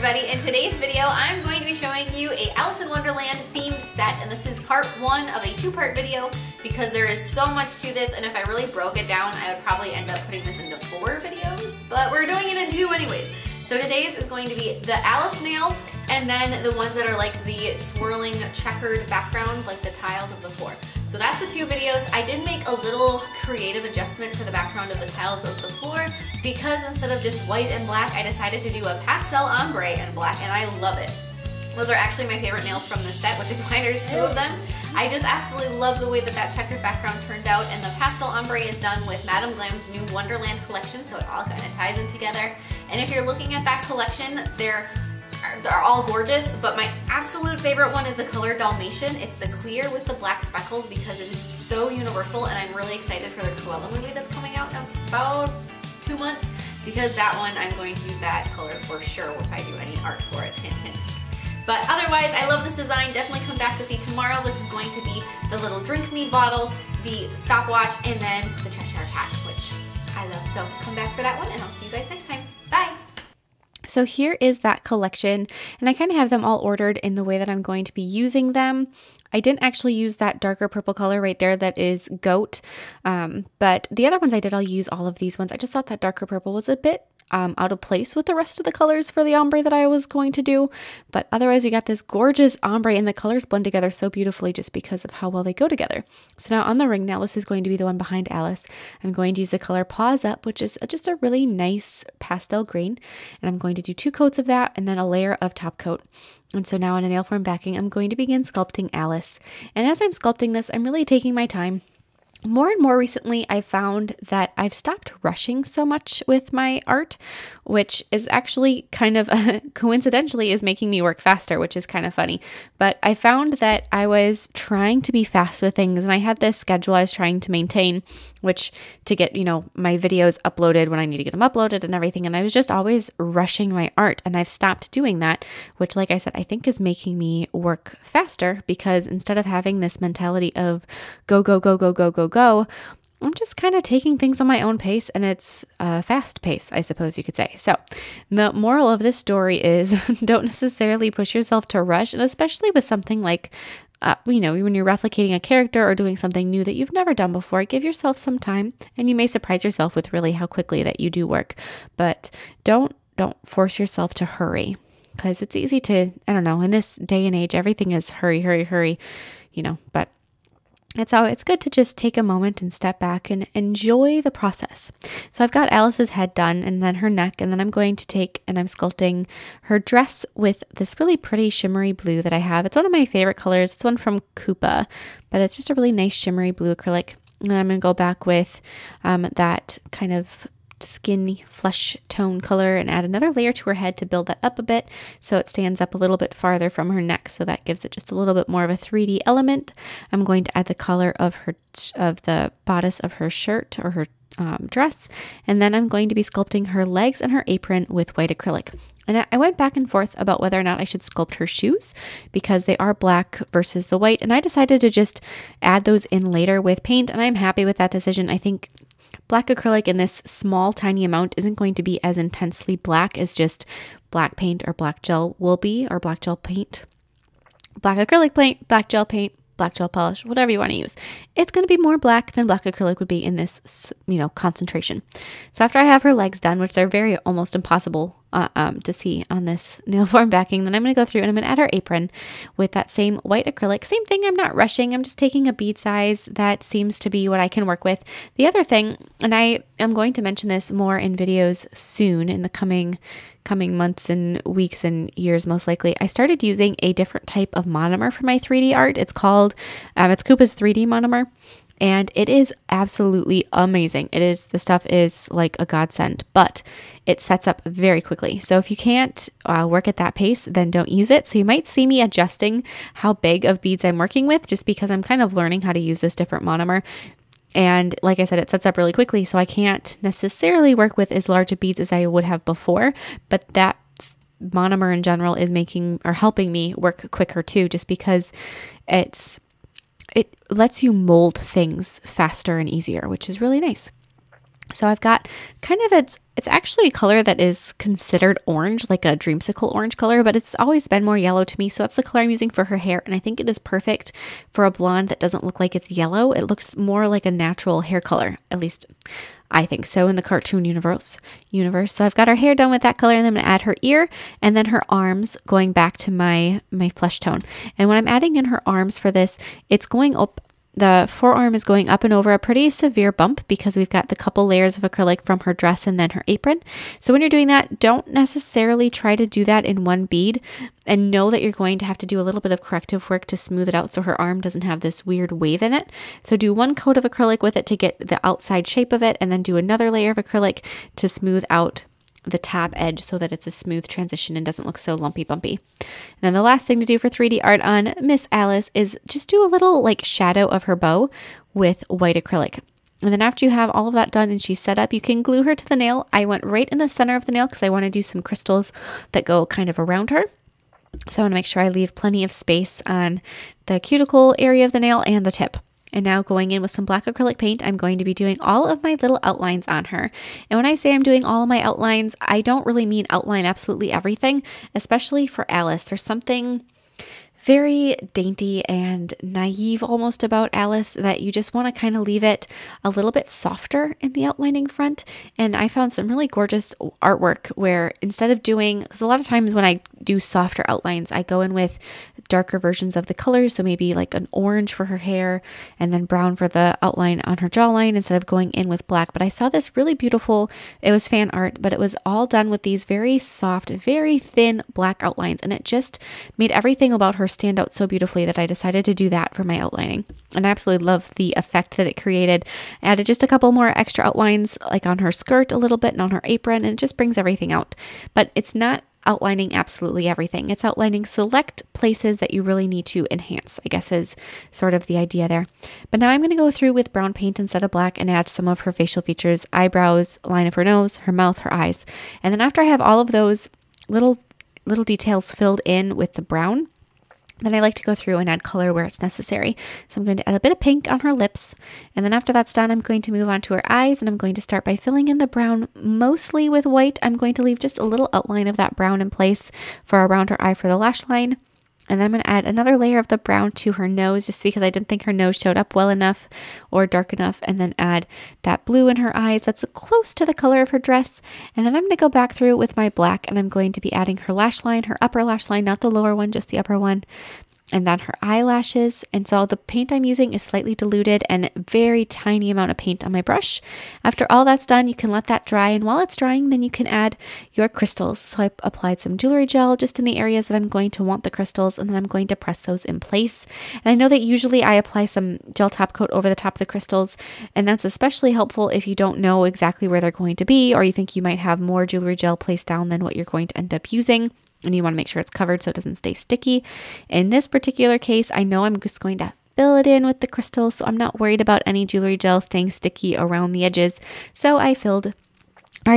everybody. In today's video, I'm going to be showing you a Alice in Wonderland themed set, and this is part one of a two-part video because there is so much to this, and if I really broke it down, I would probably end up putting this into 4 videos, but we're doing it in 2 anyways. So today's is going to be the Alice nail, and then the ones that are like the swirling checkered background, like the tiles of the floor. So that's the 2 videos. I did make a little creative adjustment for the background of the tiles of the floor because instead of just white and black, I decided to do a pastel ombre and black, and I love it. Those are actually my favorite nails from this set, which is why there's 2 of them. I just absolutely love the way that that checkered background turns out, and the pastel ombre is done with Madame Glam's new Wonderland collection, so it all kind of ties in together. And if you're looking at that collection, they're all gorgeous, but my absolute favorite one is the color Dalmatian. It's the clear with the black speckles because it is so universal, and I'm really excited for the Cruella movie that's coming out in about 2 months because that one I'm going to use that color for sure if I do any art for it, hint hint. But otherwise, I love this design. Definitely come back to see tomorrow, which is going to be the little drink mead bottle, the stopwatch, and then the Cheshire Cat, which I love. So come back for that one, and I'll see you guys next time. Bye! So here is that collection, and I kind of have them all ordered in the way that I'm going to be using them. I didn't actually use that darker purple color right there that is goat, but the other ones I did, I'll use all of these ones. I just thought that darker purple was a bit out of place with the rest of the colors for the ombre that I was going to do, but otherwise we got this gorgeous ombre, and the colors blend together so beautifully just because of how well they go together. So now on the ring nail, this is going to be the one behind Alice. I'm going to use the color Paws Up, which is just a really nice pastel green, and I'm going to do 2 coats of that and then a layer of top coat. And so now on a nail form backing, I'm going to begin sculpting Alice. And as I'm sculpting this, I'm really taking my time. More and more recently, I found that I've stopped rushing so much with my art, which is actually kind of coincidentally is making me work faster, which is kind of funny. But I found that I was trying to be fast with things, and I had this schedule I was trying to maintain, which to get, my videos uploaded when I need to get them uploaded and everything. And I was just always rushing my art, and I've stopped doing that, which, like I said, I think is making me work faster because instead of having this mentality of go, go, go, go, go, go, go, I'm just kind of taking things on my own pace, and it's a fast pace, I suppose you could say. So the moral of this story is don't necessarily push yourself to rush, and especially with something like, when you're replicating a character or doing something new that you've never done before, give yourself some time, and you may surprise yourself with really how quickly that you do work. But don't force yourself to hurry, because it's easy to, I don't know, in this day and age, everything is hurry, hurry, hurry, but it's good to just take a moment and step back and enjoy the process. So I've got Alice's head done, and then her neck, and then I'm going to take and I'm sculpting her dress with this really pretty shimmery blue that I have. It's one of my favorite colors. It's one from Koopa, but it's just a really nice shimmery blue acrylic. And then I'm going to go back with that kind of skinny flesh tone color and add another layer to her head to build that up a bit so it stands up a little bit farther from her neck, so that gives it just a little bit more of a 3D element. I'm going to add the color of the bodice of her shirt or her dress, and then I'm going to be sculpting her legs and her apron with white acrylic. And I went back and forth about whether or not I should sculpt her shoes because they are black versus the white, and I decided to just add those in later with paint, and I'm happy with that decision. I think black acrylic in this small, tiny amount isn't going to be as intensely black as just black paint or black gel will be, or black gel paint. Black acrylic paint, black gel paint, black gel polish, whatever you want to use. It's going to be more black than black acrylic would be in this, concentration. So after I have her legs done, which they're very almost impossible to see on this nail form backing, then I'm going to go through and I'm going to add her apron with that same white acrylic. Same thing, I'm not rushing. I'm just taking a bead size that seems to be what I can work with. The other thing, and I am going to mention this more in videos soon in the coming months and weeks and years, most likely, I started using a different type of monomer for my 3D art. It's called, it's Koopa's 3D monomer. And it is absolutely amazing. The stuff is like a godsend, but it sets up very quickly. So if you can't work at that pace, then don't use it. So you might see me adjusting how big of beads I'm working with just because I'm kind of learning how to use this different monomer. And like I said, it sets up really quickly. So I can't necessarily work with as large of beads as I would have before, but that monomer in general is helping me work quicker too, just because it lets you mold things faster and easier, which is really nice. So I've got kind of It's actually a color that is considered orange, like a dreamsicle orange color, but it's always been more yellow to me. So that's the color I'm using for her hair. And I think it is perfect for a blonde that doesn't look like it's yellow. It looks more like a natural hair color, at least I think so in the cartoon universe. So I've got her hair done with that color, and then I'm going to add her ear and then her arms, going back to my flesh tone. And when I'm adding in her arms for this, it's going up. The forearm is going up and over a pretty severe bump because we've got the couple layers of acrylic from her dress and then her apron. So when you're doing that, don't necessarily try to do that in one bead, and know that you're going to have to do a little bit of corrective work to smooth it out so her arm doesn't have this weird wave in it. So do one coat of acrylic with it to get the outside shape of it, and then do another layer of acrylic to smooth out the top edge so that it's a smooth transition and doesn't look so lumpy bumpy. And then the last thing to do for 3D art on Miss Alice is just do a little like shadow of her bow with white acrylic. And then after you have all of that done and she's set up, you can glue her to the nail. I went right in the center of the nail because I want to do some crystals that go kind of around her. So I want to make sure I leave plenty of space on the cuticle area of the nail and the tip. And now going in with some black acrylic paint, I'm going to be doing all of my little outlines on her. And when I say I'm doing all of my outlines, I don't really mean outline absolutely everything, especially for Alice. There's something very dainty and naive almost about Alice that you just want to kind of leave it a little bit softer in the outlining front. And I found some really gorgeous artwork where instead of doing, because a lot of times when I do softer outlines, I go in with darker versions of the colors. So maybe like an orange for her hair and then brown for the outline on her jawline instead of going in with black. But I saw this really beautiful, it was fan art, but it was all done with these very soft, very thin black outlines. And it just made everything about her stand out so beautifully that I decided to do that for my outlining. And I absolutely love the effect that it created. I added just a couple more extra outlines like on her skirt a little bit and on her apron, and it just brings everything out. But it's not outlining absolutely everything. It's outlining select places that you really need to enhance, I guess is sort of the idea there. But now I'm going to go through with brown paint instead of black and add some of her facial features, eyebrows, line of her nose, her mouth, her eyes. And then after I have all of those little details filled in with the brown, then I like to go through and add color where it's necessary. So I'm going to add a bit of pink on her lips. And then after that's done, I'm going to move on to her eyes. And I'm going to start by filling in the brown mostly with white. I'm going to leave just a little outline of that brown in place for around her eye for the lash line. And then I'm going to add another layer of the brown to her nose just because I didn't think her nose showed up well enough or dark enough. And then add that blue in her eyes that's close to the color of her dress. And then I'm going to go back through with my black and I'm going to be adding her lash line, her upper lash line, not the lower one, just the upper one. And then her eyelashes. And so the paint I'm using is slightly diluted and very tiny amount of paint on my brush. After all that's done, you can let that dry. And while it's drying, then you can add your crystals. So I applied some jewelry gel just in the areas that I'm going to want the crystals. And then I'm going to press those in place. And I know that usually I apply some gel top coat over the top of the crystals. And that's especially helpful if you don't know exactly where they're going to be, or you think you might have more jewelry gel placed down than what you're going to end up using. And you want to make sure it's covered so it doesn't stay sticky. In this particular case, I know I'm just going to fill it in with the crystals, so I'm not worried about any jewelry gel staying sticky around the edges. So I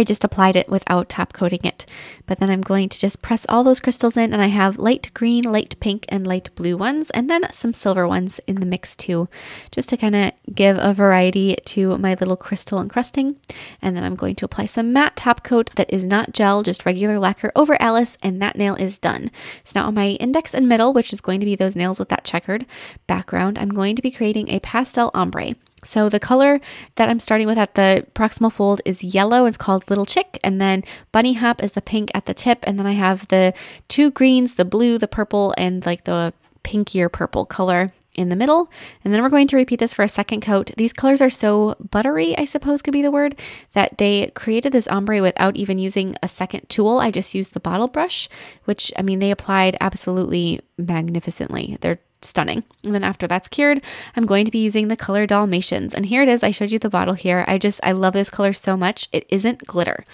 just applied it without top coating it. But then I'm going to just press all those crystals in, and I have light green, light pink, and light blue ones, and then some silver ones in the mix too, just to kind of give a variety to my little crystal encrusting. And then I'm going to apply some matte top coat that is not gel, just regular lacquer over Alice, and that nail is done. So now on my index and middle, which is going to be those nails with that checkered background, I'm going to be creating a pastel ombre. So the color that I'm starting with at the proximal fold is yellow. It's called Little Chick. And then Bunny Hop is the pink at the tip. And then I have the two greens, the blue, the purple, and like the pinkier purple color in the middle. And then we're going to repeat this for a second coat. These colors are so buttery, I suppose could be the word, that they created this ombre without even using a second tool. I just used the bottle brush, which, I mean, they applied absolutely magnificently. They're stunning. And then after that's cured, I'm going to be using the color Dalmatians. And here it is. I showed you the bottle here. I love this color so much. It isn't glitter.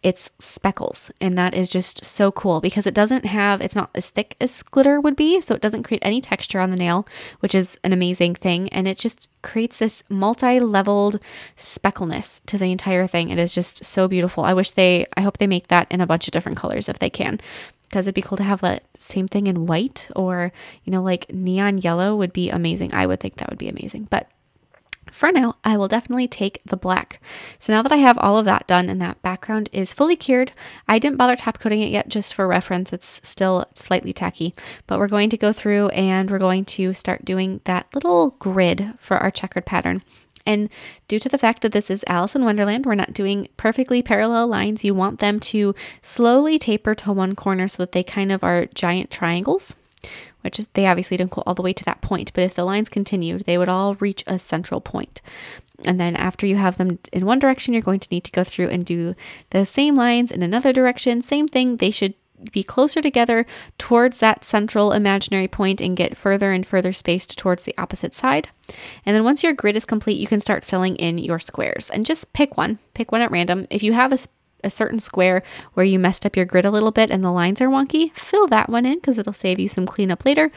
It's speckles. And that is just so cool because it's not as thick as glitter would be. So it doesn't create any texture on the nail, which is an amazing thing. And it just creates this multi-leveled speckleness to the entire thing. It is just so beautiful. I hope they make that in a bunch of different colors if they can. Because it'd be cool to have that same thing in white, or, like neon yellow would be amazing. I would think that would be amazing. But For now, I will definitely take the black. So now that I have all of that done and that background is fully cured, I didn't bother top coating it yet just for reference. It's still slightly tacky, but we're going to go through and we're going to start doing that little grid for our checkered pattern. And due to the fact that this is Alice in Wonderland, we're not doing perfectly parallel lines. You want them to slowly taper to one corner so that they kind of are giant triangles, which they obviously don't go all the way to that point. But if the lines continued, they would all reach a central point. And then after you have them in one direction, you're going to need to go through and do the same lines in another direction. Same thing, they should be closer together towards that central imaginary point and get further and further spaced towards the opposite side. And then once your grid is complete, you can start filling in your squares and just pick one at random. If you have a certain square where you messed up your grid a little bit and the lines are wonky, fill that one in because it'll save you some cleanup later.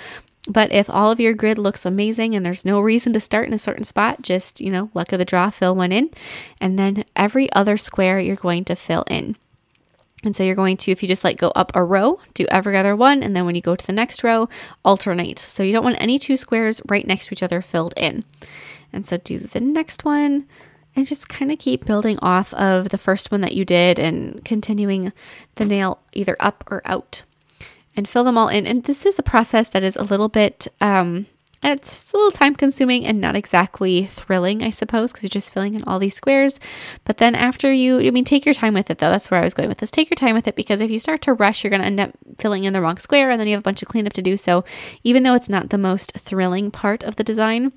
But if all of your grid looks amazing and there's no reason to start in a certain spot, just, luck of the draw, fill one in. And then every other square you're going to fill in. And so you're going to, if you just go up a row, do every other one. And then when you go to the next row, alternate. So you don't want any two squares right next to each other filled in. And so do the next one and just kind of keep building off of the first one that you did and continuing the nail either up or out and fill them all in. And this is a process that is a little bit, it's just a little time consuming and not exactly thrilling, I suppose, because you're just filling in all these squares. But then after take your time with it though. That's where I was going with this. Take your time with it because if you start to rush, you're going to end up filling in the wrong square and then you have a bunch of cleanup to do. So even though it's not the most thrilling part of the design,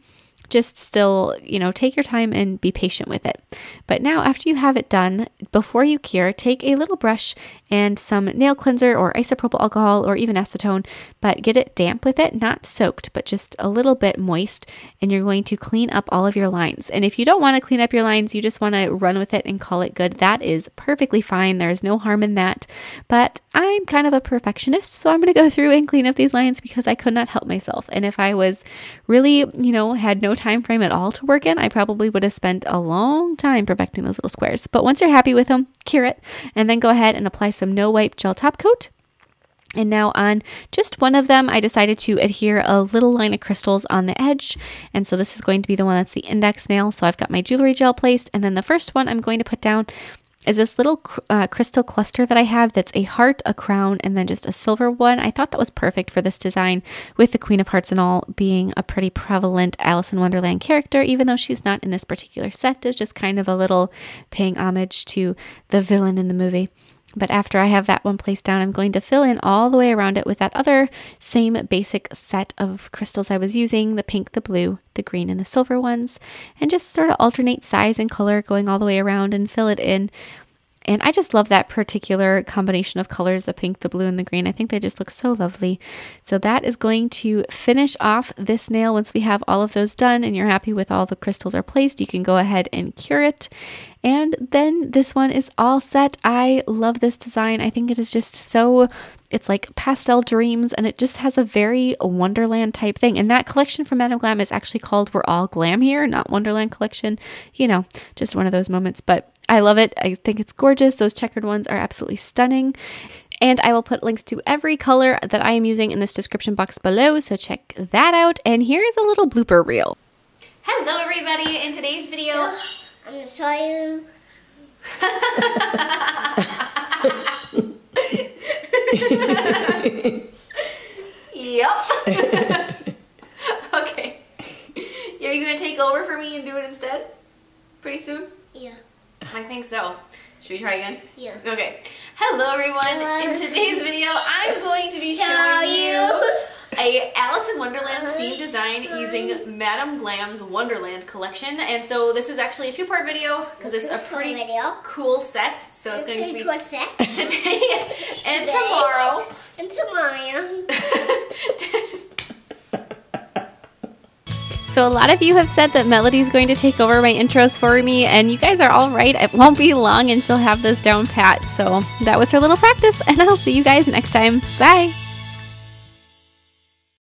just still, take your time and be patient with it. But now after you have it done, before you cure, take a little brush and some nail cleanser or isopropyl alcohol or even acetone, but get it damp with it, not soaked, but just a little bit moist. And you're going to clean up all of your lines. And if you don't want to clean up your lines, you just want to run with it and call it good, that is perfectly fine. There's no harm in that. But I'm kind of a perfectionist, so I'm going to go through and clean up these lines because I could not help myself. And if I was really, had no time frame at all to work in, I probably would have spent a long time perfecting those little squares. But once you're happy with them, cure it, and then go ahead and apply some no wipe gel top coat. And now on just one of them, I decided to adhere a little line of crystals on the edge. And so this is going to be the one that's the index nail. So I've got my jewelry gel placed. And then the first one I'm going to put down is this little crystal cluster that I have that's a heart, a crown, and then just a silver one. I thought that was perfect for this design with the Queen of Hearts and all being a pretty prevalent Alice in Wonderland character, even though she's not in this particular set. It's just kind of a little paying homage to the villain in the movie. But after I have that one placed down, I'm going to fill in all the way around it with that other same basic set of crystals I was using, the pink, the blue, the green, and the silver ones, and just sort of alternate size and color going all the way around and fill it in. And I just love that particular combination of colors, the pink, the blue, and the green. I think they just look so lovely. So that is going to finish off this nail. Once we have all of those done and you're happy with all the crystals are placed, you can go ahead and cure it. And then this one is all set. I love this design. I think it is just so, it's like pastel dreams, and it just has a very Wonderland type thing. And that collection from Madam Glam is actually called We're All Glam Here, not Wonderland collection. Just one of those moments, but I love it. I think it's gorgeous. Those checkered ones are absolutely stunning. And I will put links to every color that I am using in this description box below, so check that out. And here's a little blooper reel. Hello everybody, in today's video, I'm gonna show you. Yep. Okay. Are you gonna take over for me and do it instead? Pretty soon? Yeah. I think so. Should we try again? Yeah. Okay. Hello everyone. Hello. In today's video, I'm going to be showing you a Alice in Wonderland themed design using Madam Glam's Wonderland collection. And so this is actually a two-part video because it's a pretty cool set. So it's going to be today and tomorrow. And tomorrow. So a lot of you have said that Melody's going to take over my intros for me, and you guys are all right. It won't be long and she'll have those down pat. So that was her little practice, and I'll see you guys next time. Bye!